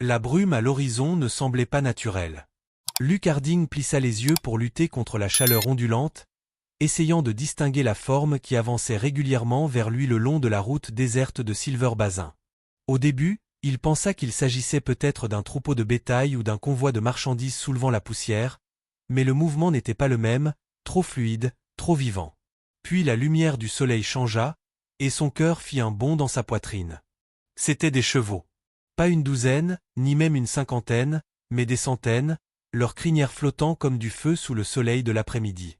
La brume à l'horizon ne semblait pas naturelle. Luc Harding plissa les yeux pour lutter contre la chaleur ondulante, essayant de distinguer la forme qui avançait régulièrement vers lui le long de la route déserte de Silver Basin. Au début, il pensa qu'il s'agissait peut-être d'un troupeau de bétail ou d'un convoi de marchandises soulevant la poussière, mais le mouvement n'était pas le même, trop fluide, trop vivant. Puis la lumière du soleil changea, et son cœur fit un bond dans sa poitrine. C'étaient des chevaux. Pas une douzaine, ni même une cinquantaine, mais des centaines, leurs crinières flottant comme du feu sous le soleil de l'après-midi.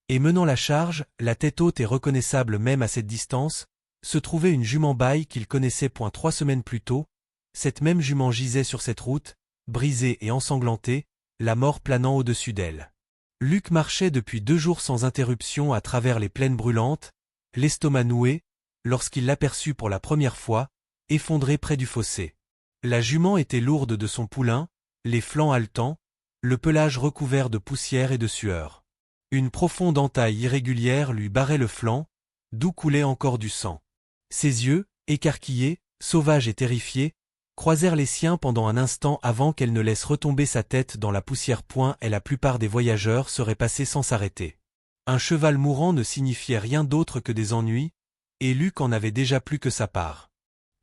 Et menant la charge, la tête haute et reconnaissable même à cette distance, se trouvait une jument baille qu'il connaissait point 3 semaines plus tôt. Cette même jument gisait sur cette route, brisée et ensanglantée, la mort planant au-dessus d'elle. Luc marchait depuis 2 jours sans interruption à travers les plaines brûlantes, l'estomac noué, lorsqu'il l'aperçut pour la première fois, effondré près du fossé. La jument était lourde de son poulain, les flancs haletants, le pelage recouvert de poussière et de sueur. Une profonde entaille irrégulière lui barrait le flanc, d'où coulait encore du sang. Ses yeux, écarquillés, sauvages et terrifiés, croisèrent les siens pendant un instant avant qu'elle ne laisse retomber sa tête dans la poussière. Et la plupart des voyageurs seraient passés sans s'arrêter. Un cheval mourant ne signifiait rien d'autre que des ennuis, et Luc en avait déjà plus que sa part.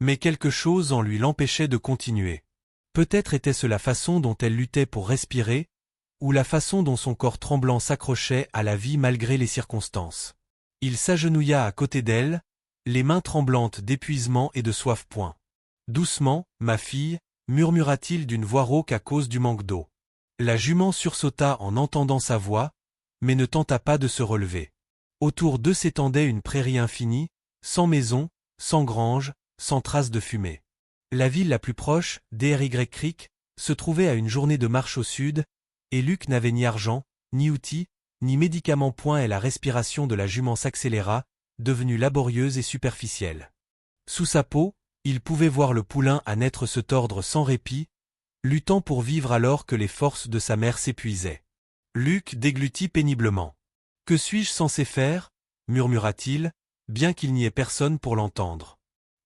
Mais quelque chose en lui l'empêchait de continuer. Peut-être était-ce la façon dont elle luttait pour respirer, ou la façon dont son corps tremblant s'accrochait à la vie malgré les circonstances. Il s'agenouilla à côté d'elle, les mains tremblantes d'épuisement et de soif. Doucement, ma fille, murmura-t-il d'une voix rauque à cause du manque d'eau. La jument sursauta en entendant sa voix, mais ne tenta pas de se relever. Autour d'eux s'étendait une prairie infinie, sans maison, sans grange, sans trace de fumée. La ville la plus proche, Dry Creek, se trouvait à une journée de marche au sud, et Luc n'avait ni argent, ni outils, ni médicaments. Et la respiration de la jument s'accéléra, devenue laborieuse et superficielle. Sous sa peau, il pouvait voir le poulain à naître se tordre sans répit, luttant pour vivre alors que les forces de sa mère s'épuisaient. Luc déglutit péniblement. « Que suis-je censé faire » murmura-t-il, bien qu'il n'y ait personne pour l'entendre.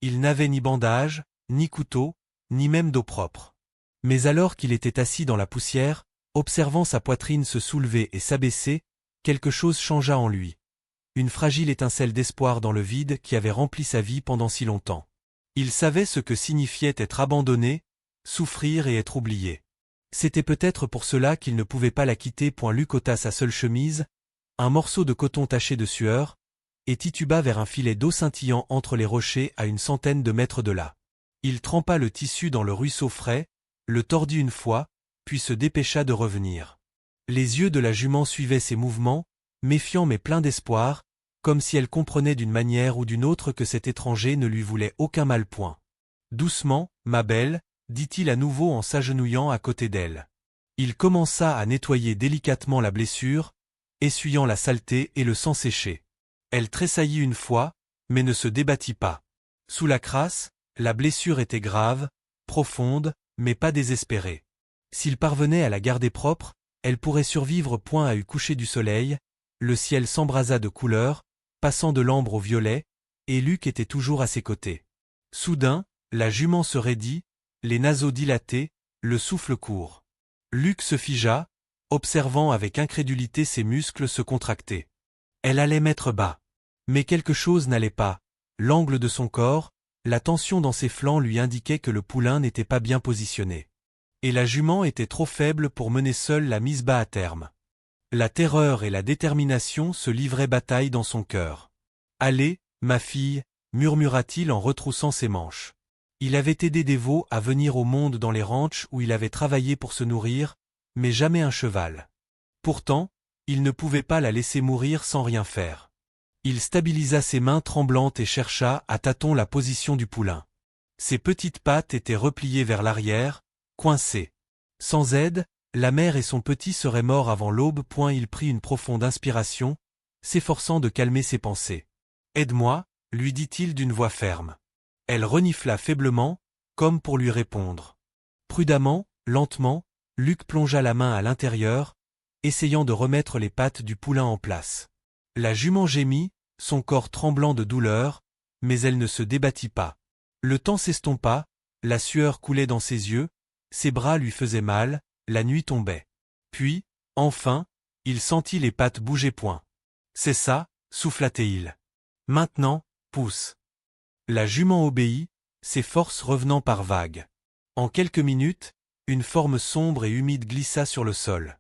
Il n'avait ni bandage, ni couteau, ni même d'eau propre. Mais alors qu'il était assis dans la poussière, observant sa poitrine se soulever et s'abaisser, quelque chose changea en lui. Une fragile étincelle d'espoir dans le vide qui avait rempli sa vie pendant si longtemps. Il savait ce que signifiait être abandonné, souffrir et être oublié. C'était peut-être pour cela qu'il ne pouvait pas la quitter. Luc ôta sa seule chemise, un morceau de coton taché de sueur, et tituba vers un filet d'eau scintillant entre les rochers à une centaine de mètres de là. Il trempa le tissu dans le ruisseau frais, le tordit une fois, puis se dépêcha de revenir. Les yeux de la jument suivaient ses mouvements, méfiants mais pleins d'espoir, comme si elle comprenait d'une manière ou d'une autre que cet étranger ne lui voulait aucun mal. Doucement, ma belle, dit-il à nouveau en s'agenouillant à côté d'elle. Il commença à nettoyer délicatement la blessure, essuyant la saleté et le sang séché. Elle tressaillit une fois, mais ne se débattit pas. Sous la crasse, la blessure était grave, profonde, mais pas désespérée. S'il parvenait à la garder propre, elle pourrait survivre. À eu coucher du soleil, le ciel s'embrasa de couleurs, passant de l'ambre au violet, et Luc était toujours à ses côtés. Soudain, la jument se raidit, les naseaux dilatés, le souffle court. Luc se figea, observant avec incrédulité ses muscles se contracter. Elle allait mettre bas. Mais quelque chose n'allait pas. L'angle de son corps, la tension dans ses flancs lui indiquait que le poulain n'était pas bien positionné. Et la jument était trop faible pour mener seule la mise bas à terme. La terreur et la détermination se livraient bataille dans son cœur. « Allez, ma fille » murmura-t-il en retroussant ses manches. Il avait aidé des veaux à venir au monde dans les ranchs où il avait travaillé pour se nourrir, mais jamais un cheval. Pourtant, il ne pouvait pas la laisser mourir sans rien faire. Il stabilisa ses mains tremblantes et chercha à tâtons la position du poulain. Ses petites pattes étaient repliées vers l'arrière, coincées. Sans aide, la mère et son petit seraient morts avant l'aube. Il prit une profonde inspiration, s'efforçant de calmer ses pensées. « Aide-moi » lui dit-il d'une voix ferme. Elle renifla faiblement, comme pour lui répondre. Prudemment, lentement, Luc plongea la main à l'intérieur, essayant de remettre les pattes du poulain en place. La jument gémit, son corps tremblant de douleur, mais elle ne se débattit pas. Le temps s'estompa, la sueur coulait dans ses yeux, ses bras lui faisaient mal, la nuit tombait. Puis, enfin, il sentit les pattes bouger point. C'est ça, souffla-t-il. Maintenant, pousse. La jument obéit, ses forces revenant par vagues. En quelques minutes, une forme sombre et humide glissa sur le sol.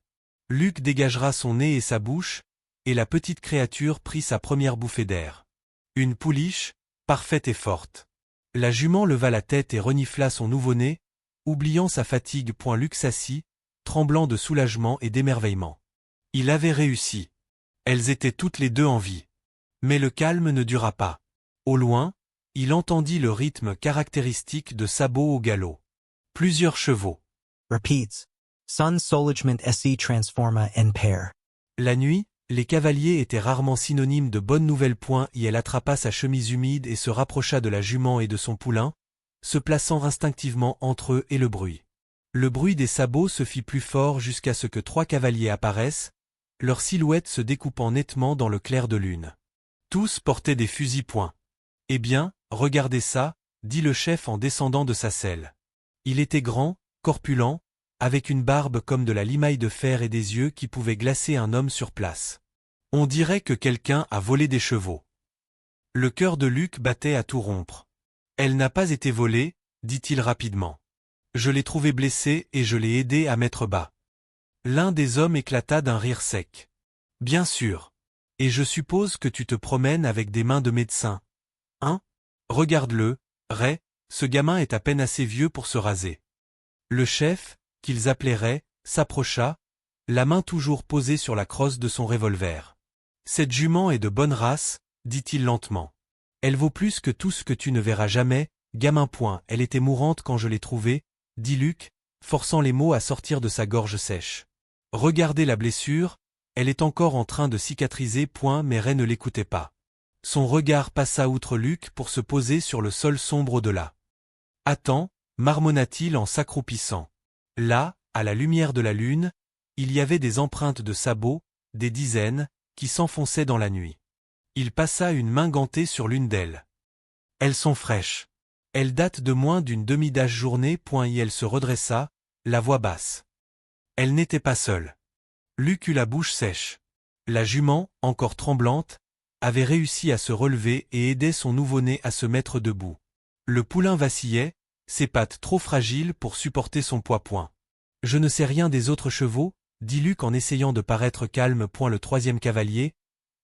Luc dégagera son nez et sa bouche, et la petite créature prit sa première bouffée d'air. Une pouliche, parfaite et forte. La jument leva la tête et renifla son nouveau-né, oubliant sa fatigue. Luc s'assit, tremblant de soulagement et d'émerveillement. Il avait réussi. Elles étaient toutes les deux en vie. Mais le calme ne dura pas. Au loin, il entendit le rythme caractéristique de sabots au galop. Plusieurs chevaux. Repeats. Sun Solagement SE Transforma N pair. La nuit, les cavaliers étaient rarement synonymes de bonnes nouvelles. Et elle attrapa sa chemise humide et se rapprocha de la jument et de son poulain, se plaçant instinctivement entre eux et le bruit. Le bruit des sabots se fit plus fort jusqu'à ce que 3 cavaliers apparaissent, leurs silhouettes se découpant nettement dans le clair de lune. Tous portaient des fusils. Eh bien, regardez ça, dit le chef en descendant de sa selle. Il était grand, corpulent, avec une barbe comme de la limaille de fer et des yeux qui pouvaient glacer un homme sur place. On dirait que quelqu'un a volé des chevaux. Le cœur de Luc battait à tout rompre. Elle n'a pas été volée, dit-il rapidement. Je l'ai trouvée blessée et je l'ai aidée à mettre bas. L'un des hommes éclata d'un rire sec. Bien sûr. Et je suppose que tu te promènes avec des mains de médecin. Hein? Regarde-le, Ray, ce gamin est à peine assez vieux pour se raser. Le chef, qu'ils appelaient Ray, s'approcha, la main toujours posée sur la crosse de son revolver. Cette jument est de bonne race, dit-il lentement. Elle vaut plus que tout ce que tu ne verras jamais, gamin. Elle était mourante quand je l'ai trouvée, dit Luc, forçant les mots à sortir de sa gorge sèche. Regardez la blessure, elle est encore en train de cicatriser. Mais Ray ne l'écoutait pas. Son regard passa outre Luc pour se poser sur le sol sombre au-delà. Attends, marmonna-t-il en s'accroupissant. Là, à la lumière de la lune, il y avait des empreintes de sabots, des dizaines, qui s'enfonçaient dans la nuit. Il passa une main gantée sur l'une d'elles. Elles sont fraîches. Elles datent de moins d'une demi-journée. Et elle se redressa, la voix basse. Elle n'était pas seule. Luc eut la bouche sèche. La jument, encore tremblante, avait réussi à se relever et aidait son nouveau-né à se mettre debout. Le poulain vacillait, ses pattes trop fragiles pour supporter son poids. Je ne sais rien des autres chevaux, dit Luc en essayant de paraître calme. Le 3e cavalier,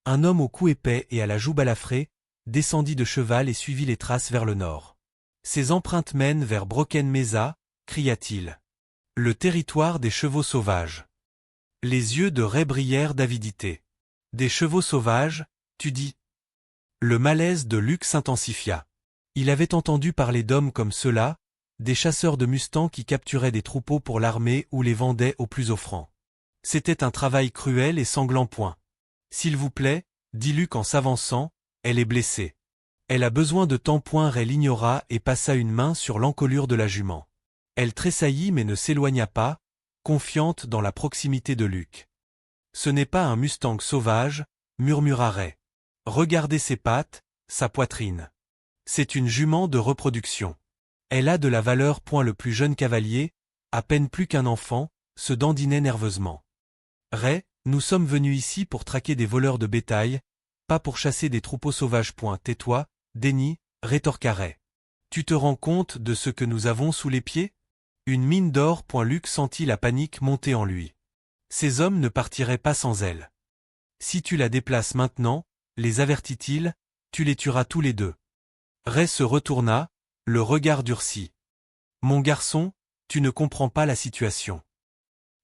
un homme au cou épais et à la joue balafrée, descendit de cheval et suivit les traces vers le nord. Ces empreintes mènent vers Broken Mesa, cria-t-il. Le territoire des chevaux sauvages. Les yeux de Ray brillèrent d'avidité. Des chevaux sauvages, tu dis? Le malaise de Luc s'intensifia. Il avait entendu parler d'hommes comme ceux-là, des chasseurs de mustangs qui capturaient des troupeaux pour l'armée ou les vendaient aux plus offrants. C'était un travail cruel et sanglant. S'il vous plaît, dit Luc en s'avançant, elle est blessée. Elle a besoin de temps. Ray l'ignora et passa une main sur l'encolure de la jument. Elle tressaillit mais ne s'éloigna pas, confiante dans la proximité de Luc. Ce n'est pas un mustang sauvage, murmura Ray. Regardez ses pattes, sa poitrine. C'est une jument de reproduction. Elle a de la valeur. Le plus jeune cavalier, à peine plus qu'un enfant, se dandinait nerveusement. Ray, nous sommes venus ici pour traquer des voleurs de bétail, pas pour chasser des troupeaux sauvages. Tais-toi, Denny, rétorqua Ray. Tu te rends compte de ce que nous avons sous les pieds? Une mine d'or. Luc sentit la panique monter en lui. Ces hommes ne partiraient pas sans elle. Si tu la déplaces maintenant, les avertit-il, tu les tueras tous les deux. Ray se retourna, le regard durci. Mon garçon, tu ne comprends pas la situation.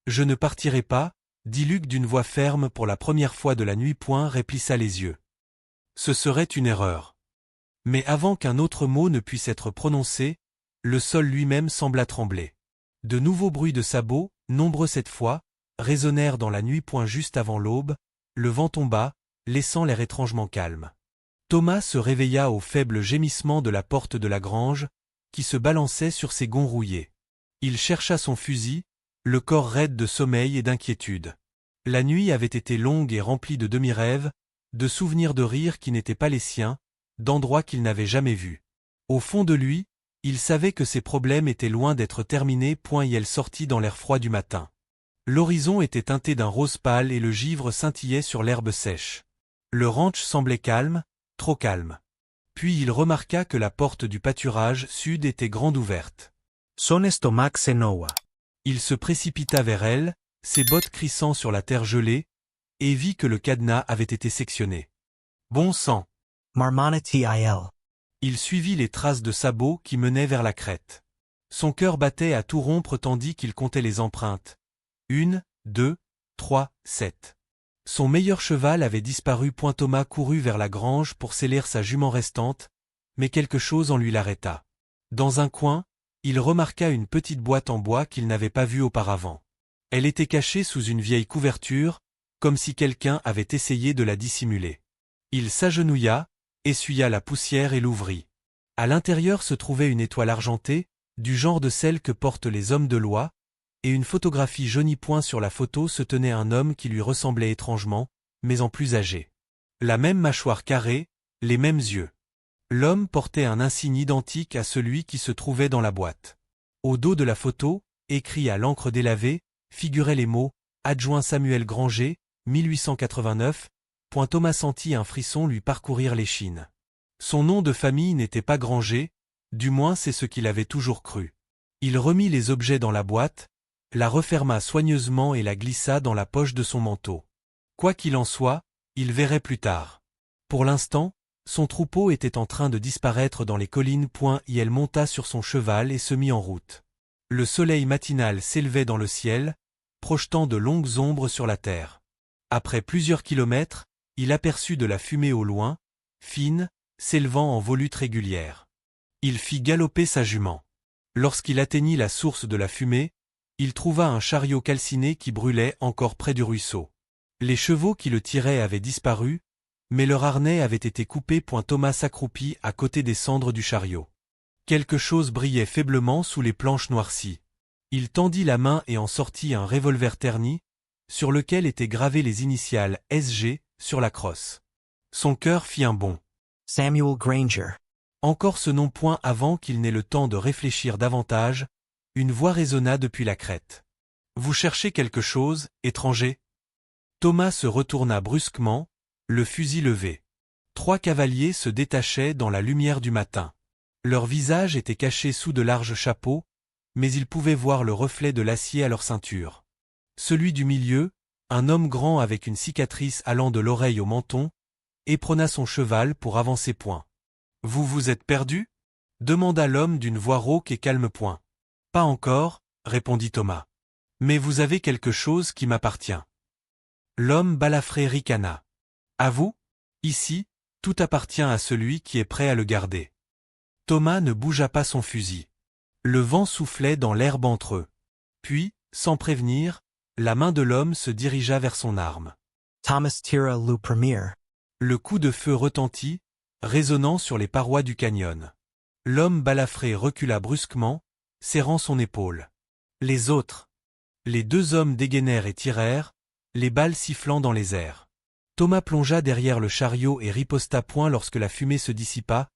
Je ne partirai pas, dit Luc d'une voix ferme pour la première fois de la nuit. Ray plissa les yeux. Ce serait une erreur. Mais avant qu'un autre mot ne puisse être prononcé, le sol lui-même sembla trembler. De nouveaux bruits de sabots, nombreux cette fois, résonnèrent dans la nuit. Juste avant l'aube, le vent tomba, laissant l'air étrangement calme. Thomas se réveilla au faible gémissement de la porte de la grange, qui se balançait sur ses gonds rouillés. Il chercha son fusil, le corps raide de sommeil et d'inquiétude. La nuit avait été longue et remplie de demi-rêves, de souvenirs de rires qui n'étaient pas les siens, d'endroits qu'il n'avait jamais vus. Au fond de lui, Il savait que ses problèmes étaient loin d'être terminés. Il sortit dans l'air froid du matin. L'horizon était teinté d'un rose pâle et le givre scintillait sur l'herbe sèche. Le ranch semblait calme, trop calme. Puis il remarqua que la porte du pâturage sud était grande ouverte. Son estomac se noua. Il se précipita vers elle, ses bottes crissant sur la terre gelée, et vit que le cadenas avait été sectionné. Bon sang! Marmoniti il. Il suivit les traces de sabots qui menaient vers la crête. Son cœur battait à tout rompre tandis qu'il comptait les empreintes. 1, 2, 3, 7. Son meilleur cheval avait disparu. Thomas courut vers la grange pour sceller sa jument restante, mais quelque chose en lui l'arrêta. Dans un coin, il remarqua une petite boîte en bois qu'il n'avait pas vue auparavant. Elle était cachée sous une vieille couverture, comme si quelqu'un avait essayé de la dissimuler. Il s'agenouilla, essuya la poussière et l'ouvrit. À l'intérieur se trouvait une étoile argentée, du genre de celle que portent les hommes de loi, et une photographie jaunie. Sur la photo se tenait un homme qui lui ressemblait étrangement, mais en plus âgé. La même mâchoire carrée, les mêmes yeux. L'homme portait un insigne identique à celui qui se trouvait dans la boîte. Au dos de la photo, écrit à l'encre délavée, figuraient les mots « Adjoint Samuel Granger, 1889 ». Thomas sentit un frisson lui parcourir l'échine. Son nom de famille n'était pas Granger, du moins c'est ce qu'il avait toujours cru. Il remit les objets dans la boîte, la referma soigneusement et la glissa dans la poche de son manteau. Quoi qu'il en soit, il verrait plus tard. Pour l'instant, son troupeau était en train de disparaître dans les collines. Il monta sur son cheval et se mit en route. Le soleil matinal s'élevait dans le ciel, projetant de longues ombres sur la terre. Après plusieurs kilomètres, il aperçut de la fumée au loin, fine, s'élevant en volutes régulières. Il fit galoper sa jument. Lorsqu'il atteignit la source de la fumée, il trouva un chariot calciné qui brûlait encore près du ruisseau. Les chevaux qui le tiraient avaient disparu, mais leur harnais avait été coupé. Thomas s'accroupit à côté des cendres du chariot. Quelque chose brillait faiblement sous les planches noircies. Il tendit la main et en sortit un revolver terni, sur lequel étaient gravées les initiales SG sur la crosse. Son cœur fit un bond. Samuel Granger. Encore ce nom. Avant qu'il n'ait le temps de réfléchir davantage, une voix résonna depuis la crête. Vous cherchez quelque chose, étranger? Thomas se retourna brusquement, le fusil levé. 3 cavaliers se détachaient dans la lumière du matin. Leurs visages étaient cachés sous de larges chapeaux, mais il pouvait voir le reflet de l'acier à leur ceinture. Celui du milieu, un homme grand avec une cicatrice allant de l'oreille au menton, éperonna son cheval pour avancer. Vous vous êtes perdu? Demanda l'homme d'une voix rauque et calme. Pas encore, répondit Thomas. Mais vous avez quelque chose qui m'appartient. L'homme balafré ricana. À vous? Ici, tout appartient à celui qui est prêt à le garder. Thomas ne bougea pas son fusil. Le vent soufflait dans l'herbe entre eux. Puis, sans prévenir, la main de l'homme se dirigea vers son arme. Thomas tira le premier. Le coup de feu retentit, résonnant sur les parois du canyon. L'homme balafré recula brusquement, serrant son épaule. Les autres. Les 2 hommes dégainèrent et tirèrent, les balles sifflant dans les airs. Thomas plongea derrière le chariot et riposta. Lorsque la fumée se dissipa,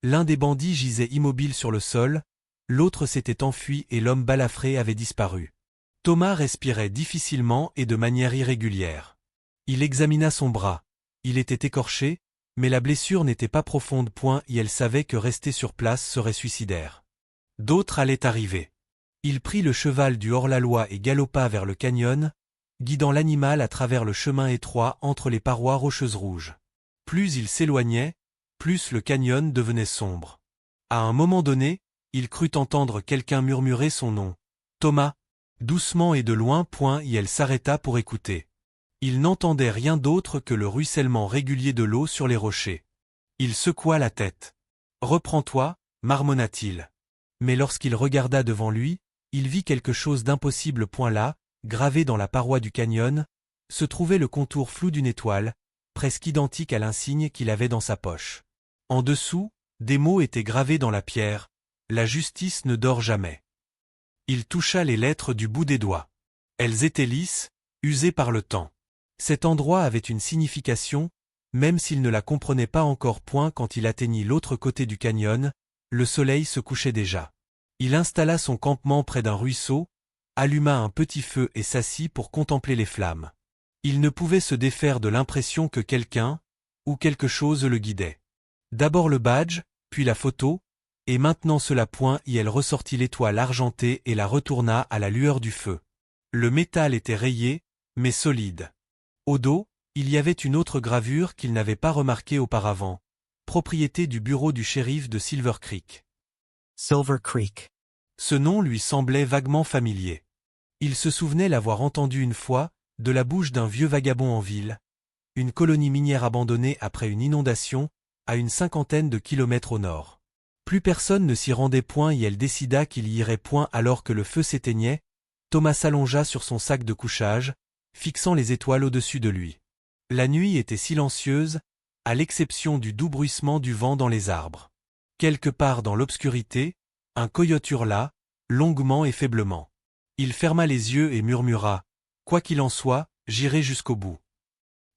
l'un des bandits gisait immobile sur le sol, l'autre s'était enfui et l'homme balafré avait disparu. Thomas respirait difficilement et de manière irrégulière. Il examina son bras. Il était écorché, mais la blessure n'était pas profonde. Il savait que rester sur place serait suicidaire. D'autres allaient arriver. Il prit le cheval du hors-la-loi et galopa vers le canyon, guidant l'animal à travers le chemin étroit entre les parois rocheuses rouges. Plus il s'éloignait, plus le canyon devenait sombre. À un moment donné, il crut entendre quelqu'un murmurer son nom. Thomas. Doucement et de loin. Il s'arrêta pour écouter. Il n'entendait rien d'autre que le ruissellement régulier de l'eau sur les rochers. Il secoua la tête. Reprends-toi, marmonna-t-il. Mais lorsqu'il regarda devant lui, il vit quelque chose d'impossible. Là, gravé dans la paroi du canyon, se trouvait le contour flou d'une étoile, presque identique à l'insigne qu'il avait dans sa poche. En dessous, des mots étaient gravés dans la pierre. La justice ne dort jamais. Il toucha les lettres du bout des doigts. Elles étaient lisses, usées par le temps. Cet endroit avait une signification, même s'il ne la comprenait pas encore. Quand il atteignit l'autre côté du canyon, le soleil se couchait déjà. Il installa son campement près d'un ruisseau, alluma un petit feu et s'assit pour contempler les flammes. Il ne pouvait se défaire de l'impression que quelqu'un, ou quelque chose le guidait. D'abord le badge, puis la photo, et maintenant cela point et elle ressortit l'étoile argentée et la retourna à la lueur du feu. Le métal était rayé, mais solide. Au dos, il y avait une autre gravure qu'il n'avait pas remarquée auparavant, propriété du bureau du shérif de Silver Creek. Silver Creek. Ce nom lui semblait vaguement familier. Il se souvenait l'avoir entendu une fois, de la bouche d'un vieux vagabond en ville, une colonie minière abandonnée après une inondation, à une 50aine de kilomètres au nord. Plus personne ne s'y rendait point et elle décida qu'il y irait point alors que le feu s'éteignait. Thomas s'allongea sur son sac de couchage, fixant les étoiles au-dessus de lui. La nuit était silencieuse, à l'exception du doux bruissement du vent dans les arbres. Quelque part dans l'obscurité, un coyote hurla, longuement et faiblement. Il ferma les yeux et murmura « Quoi qu'il en soit, j'irai jusqu'au bout ».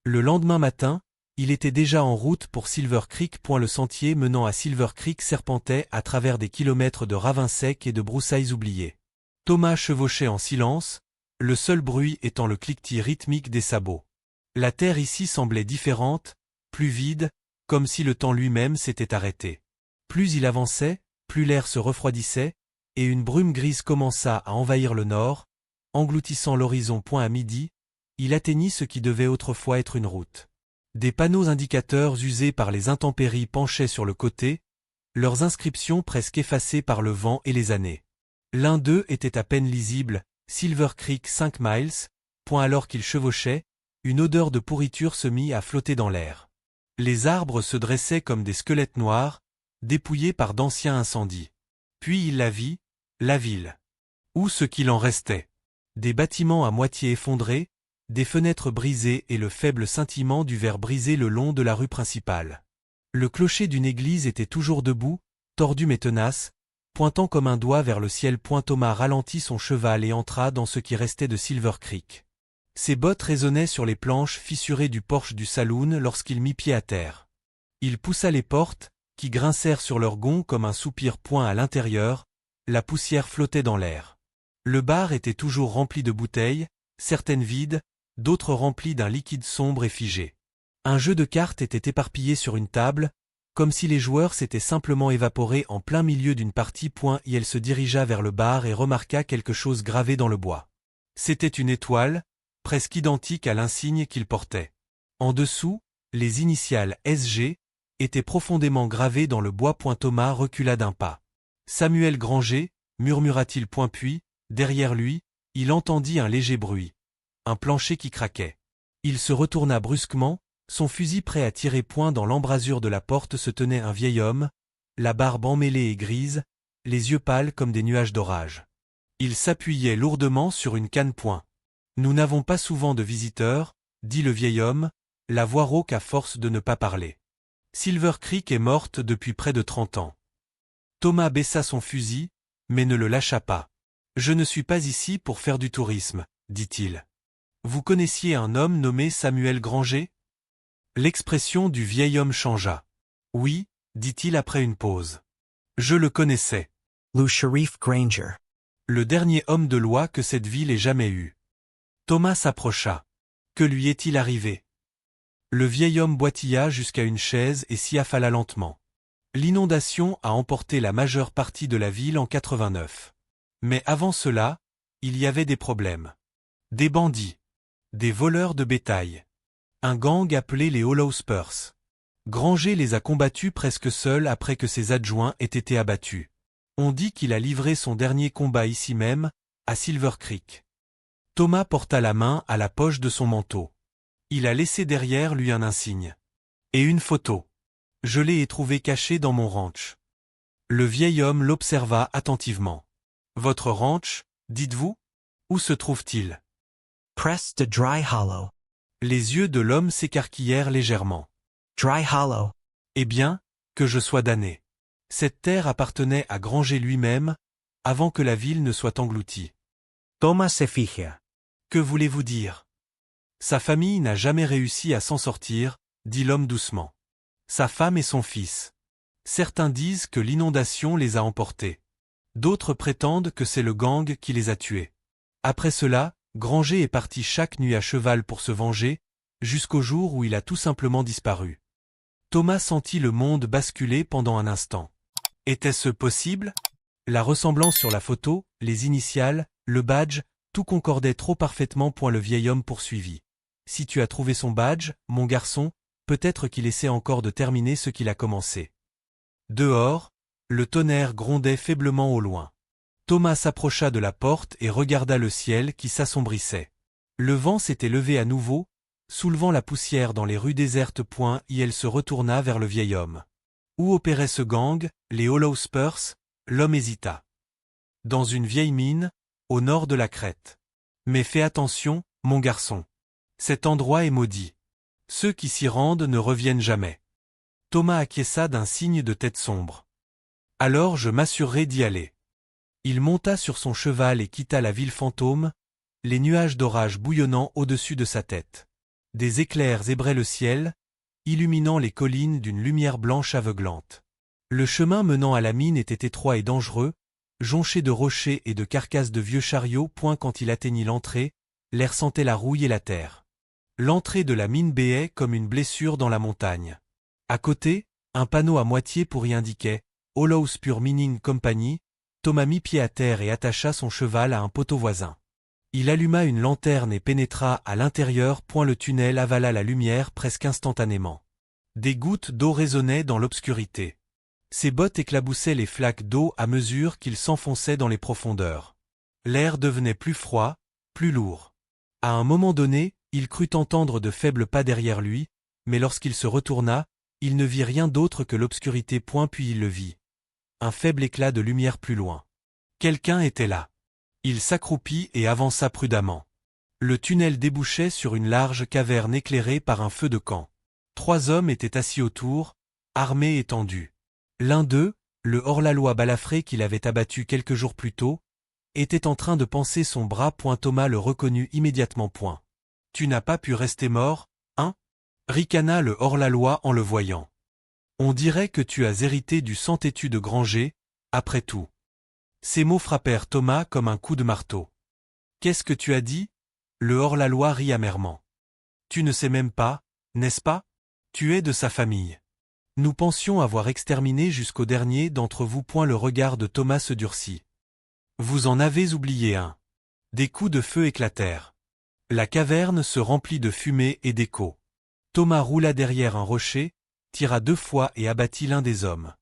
Le lendemain matin, il était déjà en route pour Silver Creek. Le sentier menant à Silver Creek serpentait à travers des kilomètres de ravins secs et de broussailles oubliées. Thomas chevauchait en silence, le seul bruit étant le cliquetis rythmique des sabots. La terre ici semblait différente, plus vide, comme si le temps lui-même s'était arrêté. Plus il avançait, plus l'air se refroidissait, et une brume grise commença à envahir le nord, engloutissant l'horizon. À midi, il atteignit ce qui devait autrefois être une route. Des panneaux indicateurs usés par les intempéries penchaient sur le côté, leurs inscriptions presque effacées par le vent et les années. L'un d'eux était à peine lisible, Silver Creek 5 miles. Alors qu'il chevauchait, une odeur de pourriture se mit à flotter dans l'air. Les arbres se dressaient comme des squelettes noirs, dépouillés par d'anciens incendies. Puis il la vit, la ville. Ou ce qu'il en restait. Des bâtiments à moitié effondrés, des fenêtres brisées et le faible scintillement du verre brisé le long de la rue principale. Le clocher d'une église était toujours debout, tordu mais tenace, pointant comme un doigt vers le ciel. Thomas ralentit son cheval et entra dans ce qui restait de Silver Creek. Ses bottes résonnaient sur les planches fissurées du porche du saloon lorsqu'il mit pied à terre. Il poussa les portes, qui grincèrent sur leurs gonds comme un soupir. À l'intérieur, la poussière flottait dans l'air. Le bar était toujours rempli de bouteilles, certaines vides, d'autres remplies d'un liquide sombre et figé. Un jeu de cartes était éparpillé sur une table, comme si les joueurs s'étaient simplement évaporés en plein milieu d'une partie. Et elle se dirigea vers le bar et remarqua quelque chose gravé dans le bois. C'était une étoile, presque identique à l'insigne qu'il portait. En dessous, les initiales SG étaient profondément gravées dans le bois. Thomas recula d'un pas. Samuel Granger, murmura-t-il. Puis, derrière lui, il entendit un léger bruit. Un plancher qui craquait. Il se retourna brusquement, son fusil prêt à tirer. Dans l'embrasure de la porte se tenait un vieil homme, la barbe emmêlée et grise, les yeux pâles comme des nuages d'orage. Il s'appuyait lourdement sur une canne. Nous n'avons pas souvent de visiteurs, dit le vieil homme, la voix rauque à force de ne pas parler. Silver Creek est morte depuis près de 30 ans. Thomas baissa son fusil, mais ne le lâcha pas. Je ne suis pas ici pour faire du tourisme, dit-il. Vous connaissiez un homme nommé Samuel Granger? L'expression du vieil homme changea. Oui, dit-il après une pause. Je le connaissais. Le shérif Granger. Le dernier homme de loi que cette ville ait jamais eu. Thomas s'approcha. Que lui est-il arrivé? Le vieil homme boitilla jusqu'à une chaise et s'y affala lentement. L'inondation a emporté la majeure partie de la ville en 89. Mais avant cela, il y avait des problèmes. Des bandits. Des voleurs de bétail. Un gang appelé les Hollow Spurs. Granger les a combattus presque seul après que ses adjoints aient été abattus. On dit qu'il a livré son dernier combat ici même, à Silver Creek. Thomas porta la main à la poche de son manteau. Il a laissé derrière lui un insigne. Et une photo. Je l'ai trouvé caché dans mon ranch. Le vieil homme l'observa attentivement. Votre ranch, dites-vous? Où se trouve-t-il? Press de Dry Hollow. Les yeux de l'homme s'écarquillèrent légèrement. Dry Hollow. Eh bien, que je sois damné. Cette terre appartenait à Granger lui-même, avant que la ville ne soit engloutie. Thomas se fija. Que voulez-vous dire? Sa famille n'a jamais réussi à s'en sortir, dit l'homme doucement. Sa femme et son fils. Certains disent que l'inondation les a emportés. D'autres prétendent que c'est le gang qui les a tués. Après cela, Granger est parti chaque nuit à cheval pour se venger, jusqu'au jour où il a tout simplement disparu. Thomas sentit le monde basculer pendant un instant. Était-ce possible? La ressemblance sur la photo, les initiales, le badge, tout concordait trop parfaitement. Le vieil homme poursuivit. Si tu as trouvé son badge, mon garçon, peut-être qu'il essaie encore de terminer ce qu'il a commencé. Dehors, le tonnerre grondait faiblement au loin. Thomas s'approcha de la porte et regarda le ciel qui s'assombrissait. Le vent s'était levé à nouveau, soulevant la poussière dans les rues désertes. Et elle se retourna vers le vieil homme. Où opérait ce gang, les Hollow Spurs? L'homme hésita. Dans une vieille mine, au nord de la crête. Mais fais attention, mon garçon. Cet endroit est maudit. Ceux qui s'y rendent ne reviennent jamais. Thomas acquiesça d'un signe de tête sombre. Alors je m'assurerai d'y aller. Il monta sur son cheval et quitta la ville fantôme, les nuages d'orage bouillonnant au-dessus de sa tête. Des éclairs zébraient le ciel, illuminant les collines d'une lumière blanche aveuglante. Le chemin menant à la mine était étroit et dangereux, jonché de rochers et de carcasses de vieux chariots. Quand il atteignit l'entrée, l'air sentait la rouille et la terre. L'entrée de la mine béait comme une blessure dans la montagne. À côté, un panneau à moitié pourri indiquait « Hollow Spur Mining Company ». Thomas mit pied à terre et attacha son cheval à un poteau voisin. Il alluma une lanterne et pénétra à l'intérieur. Le tunnel avala la lumière presque instantanément. Des gouttes d'eau résonnaient dans l'obscurité. Ses bottes éclaboussaient les flaques d'eau à mesure qu'il s'enfonçait dans les profondeurs. L'air devenait plus froid, plus lourd. À un moment donné, il crut entendre de faibles pas derrière lui, mais lorsqu'il se retourna, il ne vit rien d'autre que l'obscurité. Puis il le vit. Un faible éclat de lumière plus loin. Quelqu'un était là. Il s'accroupit et avança prudemment. Le tunnel débouchait sur une large caverne éclairée par un feu de camp. 3 hommes étaient assis autour, armés et tendus. L'un d'eux, le hors-la-loi balafré qu'il avait abattu quelques jours plus tôt, était en train de panser son bras. Thomas le reconnut immédiatement. Tu n'as pas pu rester mort, hein? Ricana le hors-la-loi en le voyant. On dirait que tu as hérité du sang têtu de Granger, après tout. Ces mots frappèrent Thomas comme un coup de marteau. Qu'est-ce que tu as dit? Le hors-la-loi rit amèrement. Tu ne sais même pas, n'est-ce pas? Tu es de sa famille. Nous pensions avoir exterminé jusqu'au dernier d'entre vous. Le regard de Thomas se durcit. Vous en avez oublié un. Des coups de feu éclatèrent. La caverne se remplit de fumée et d'échos. Thomas roula derrière un rocher, tira 2 fois et abattit l'un des hommes.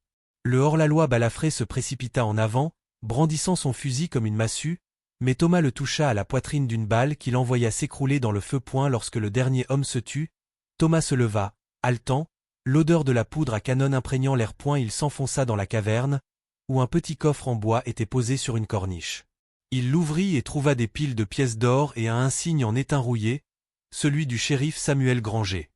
Le hors-la-loi balafré se précipita en avant, brandissant son fusil comme une massue, mais Thomas le toucha à la poitrine d'une balle qui l'envoya s'écrouler dans le feu. Lorsque le dernier homme se tut, Thomas se leva, haletant, l'odeur de la poudre à canon imprégnant l'air. Il s'enfonça dans la caverne, où un petit coffre en bois était posé sur une corniche. Il l'ouvrit et trouva des piles de pièces d'or et un insigne en étain rouillé, celui du shérif Samuel Granger.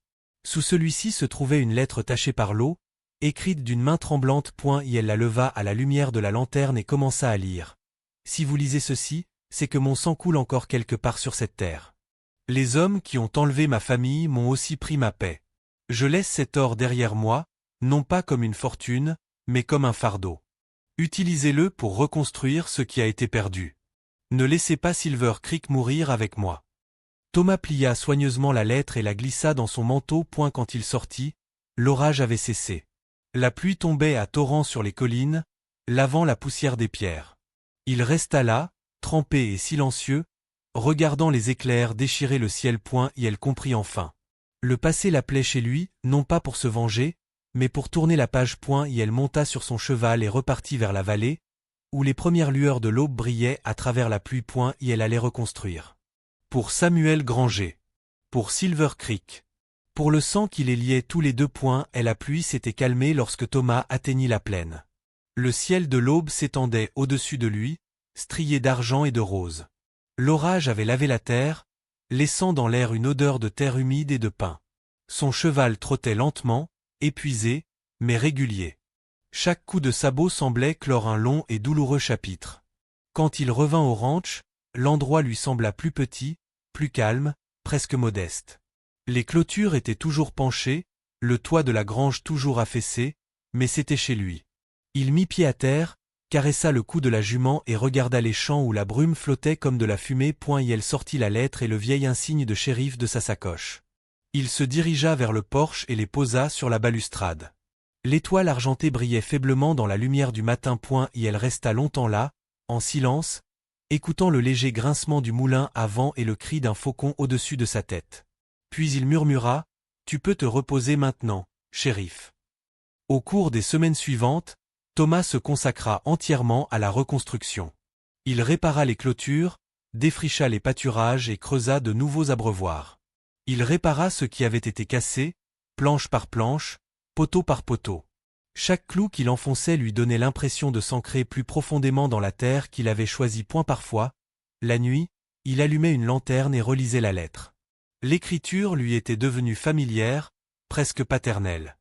Sous celui-ci se trouvait une lettre tachée par l'eau, écrite d'une main tremblante. Elle la leva à la lumière de la lanterne et commença à lire. Si vous lisez ceci, c'est que mon sang coule encore quelque part sur cette terre. Les hommes qui ont enlevé ma famille m'ont aussi pris ma paix. Je laisse cet or derrière moi, non pas comme une fortune, mais comme un fardeau. Utilisez-le pour reconstruire ce qui a été perdu. Ne laissez pas Silver Creek mourir avec moi. Thomas plia soigneusement la lettre et la glissa dans son manteau. Quand il sortit, l'orage avait cessé. La pluie tombait à torrents sur les collines, lavant la poussière des pierres. Il resta là, trempé et silencieux, regardant les éclairs déchirer le ciel. Elle comprit enfin. Le passé l'appelait chez lui, non pas pour se venger, mais pour tourner la page. Elle monta sur son cheval et repartit vers la vallée, où les premières lueurs de l'aube brillaient à travers la pluie. Elle allait reconstruire. Pour Samuel Granger. Pour Silver Creek. Pour le sang qui les liait tous les deux. Et la pluie s'était calmée lorsque Thomas atteignit la plaine. Le ciel de l'aube s'étendait au-dessus de lui, strié d'argent et de rose. L'orage avait lavé la terre, laissant dans l'air une odeur de terre humide et de pin. Son cheval trottait lentement, épuisé, mais régulier. Chaque coup de sabot semblait clore un long et douloureux chapitre. Quand il revint au ranch, l'endroit lui sembla plus petit, plus calme, presque modeste. Les clôtures étaient toujours penchées, le toit de la grange toujours affaissé, mais c'était chez lui. Il mit pied à terre, caressa le cou de la jument et regarda les champs où la brume flottait comme de la fumée. Elle sortit la lettre et le vieil insigne de shérif de sa sacoche. Il se dirigea vers le porche et les posa sur la balustrade. L'étoile argentée brillait faiblement dans la lumière du matin. Elle resta longtemps là, en silence, écoutant le léger grincement du moulin à vent et le cri d'un faucon au-dessus de sa tête. Puis il murmura, « Tu peux te reposer maintenant, shérif. » Au cours des semaines suivantes, Thomas se consacra entièrement à la reconstruction. Il répara les clôtures, défricha les pâturages et creusa de nouveaux abreuvoirs. Il répara ce qui avait été cassé, planche par planche, poteau par poteau. Chaque clou qu'il enfonçait lui donnait l'impression de s'ancrer plus profondément dans la terre qu'il avait choisie. Parfois, la nuit, il allumait une lanterne et relisait la lettre. L'écriture lui était devenue familière, presque paternelle.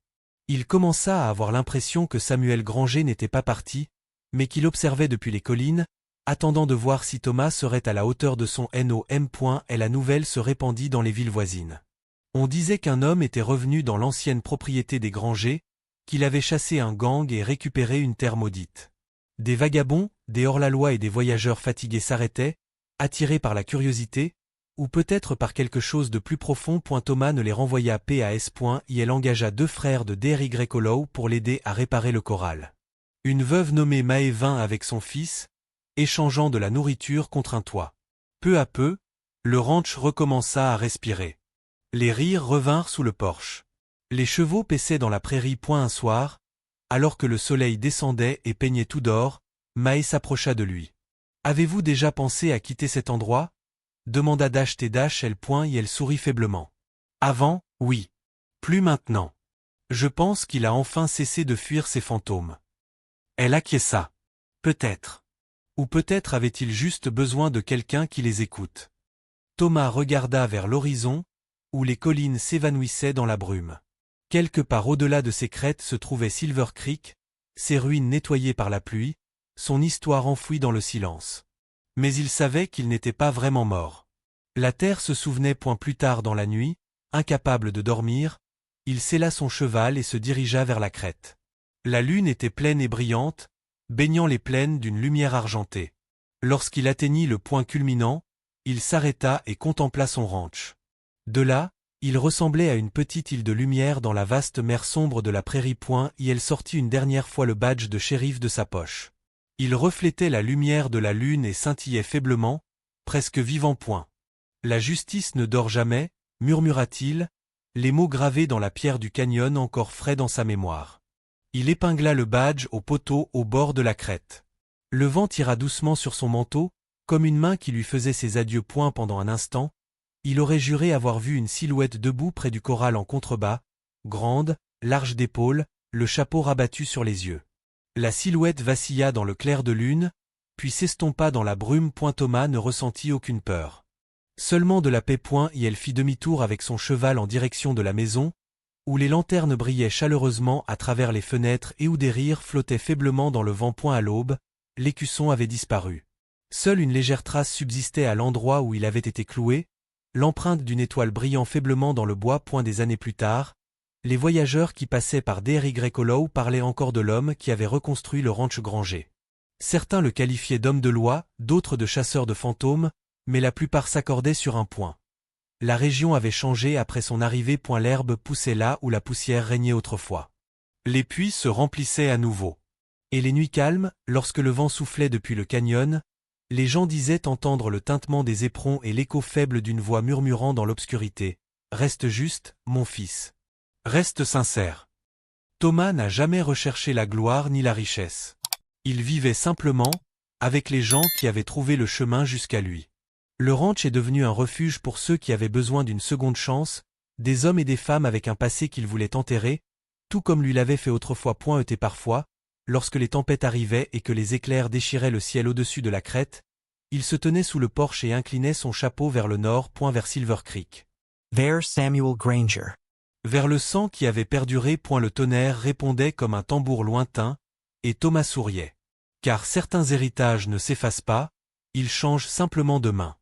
Il commença à avoir l'impression que Samuel Granger n'était pas parti, mais qu'il observait depuis les collines, attendant de voir si Thomas serait à la hauteur de son nom. Et la nouvelle se répandit dans les villes voisines. On disait qu'un homme était revenu dans l'ancienne propriété des Granger, qu'il avait chassé un gang et récupéré une terre maudite. Des vagabonds, des hors-la-loi et des voyageurs fatigués s'arrêtaient, attirés par la curiosité, ou peut-être par quelque chose de plus profond. Thomas ne les renvoya pas. Il engagea 2 frères de Dry Hollow pour l'aider à réparer le corral. Une veuve nommée Mae vint avec son fils, échangeant de la nourriture contre un toit. Peu à peu, le ranch recommença à respirer. Les rires revinrent sous le porche. Les chevaux paissaient dans la prairie. Un soir, alors que le soleil descendait et peignait tout d'or, Mae s'approcha de lui. « Avez-vous déjà pensé à quitter cet endroit ?» demanda Dash. Elle sourit faiblement. « Avant, oui. Plus maintenant. Je pense qu'il a enfin cessé de fuir ses fantômes. » Elle acquiesça. Peut-être. Ou peut-être avait-il juste besoin de quelqu'un qui les écoute. Thomas regarda vers l'horizon, où les collines s'évanouissaient dans la brume. Quelque part au-delà de ces crêtes se trouvait Silver Creek, ses ruines nettoyées par la pluie, son histoire enfouie dans le silence. Mais il savait qu'il n'était pas vraiment mort. La terre se souvenait. Plus tard dans la nuit, incapable de dormir, il sella son cheval et se dirigea vers la crête. La lune était pleine et brillante, baignant les plaines d'une lumière argentée. Lorsqu'il atteignit le point culminant, il s'arrêta et contempla son ranch. De là, il ressemblait à une petite île de lumière dans la vaste mer sombre de la prairie. Elle sortit une dernière fois le badge de shérif de sa poche. Il reflétait la lumière de la lune et scintillait faiblement, presque vivant. La justice ne dort jamais, murmura-t-il, les mots gravés dans la pierre du canyon encore frais dans sa mémoire. Il épingla le badge au poteau au bord de la crête. Le vent tira doucement sur son manteau, comme une main qui lui faisait ses adieux. Pendant un instant, il aurait juré avoir vu une silhouette debout près du corral en contrebas, grande, large d'épaules, le chapeau rabattu sur les yeux. La silhouette vacilla dans le clair de lune, puis s'estompa dans la brume. Thomas ne ressentit aucune peur. Seulement de la paix. Et elle fit demi-tour avec son cheval en direction de la maison, où les lanternes brillaient chaleureusement à travers les fenêtres et où des rires flottaient faiblement dans le vent. À l'aube, l'écusson avait disparu. Seule une légère trace subsistait à l'endroit où il avait été cloué, l'empreinte d'une étoile brillant faiblement dans le bois. Des années plus tard, les voyageurs qui passaient par Dry Hollow parlaient encore de l'homme qui avait reconstruit le ranch Granger. Certains le qualifiaient d'homme de loi, d'autres de chasseur de fantômes, mais la plupart s'accordaient sur un point. La région avait changé après son arrivée. L'herbe poussait là où la poussière régnait autrefois. Les puits se remplissaient à nouveau. Et les nuits calmes, lorsque le vent soufflait depuis le canyon, les gens disaient entendre le tintement des éperons et l'écho faible d'une voix murmurant dans l'obscurité. « Reste juste, mon fils. Reste sincère. » Thomas n'a jamais recherché la gloire ni la richesse. Il vivait simplement, avec les gens qui avaient trouvé le chemin jusqu'à lui. Le ranch est devenu un refuge pour ceux qui avaient besoin d'une seconde chance, des hommes et des femmes avec un passé qu'ils voulaient enterrer, tout comme lui l'avait fait autrefois. Et parfois, lorsque les tempêtes arrivaient et que les éclairs déchiraient le ciel au-dessus de la crête, il se tenait sous le porche et inclinait son chapeau vers le nord. Vers Silver Creek. Vers Samuel Granger. Vers le sang qui avait perduré. Le tonnerre répondait comme un tambour lointain, et Thomas souriait. Car certains héritages ne s'effacent pas, ils changent simplement de main.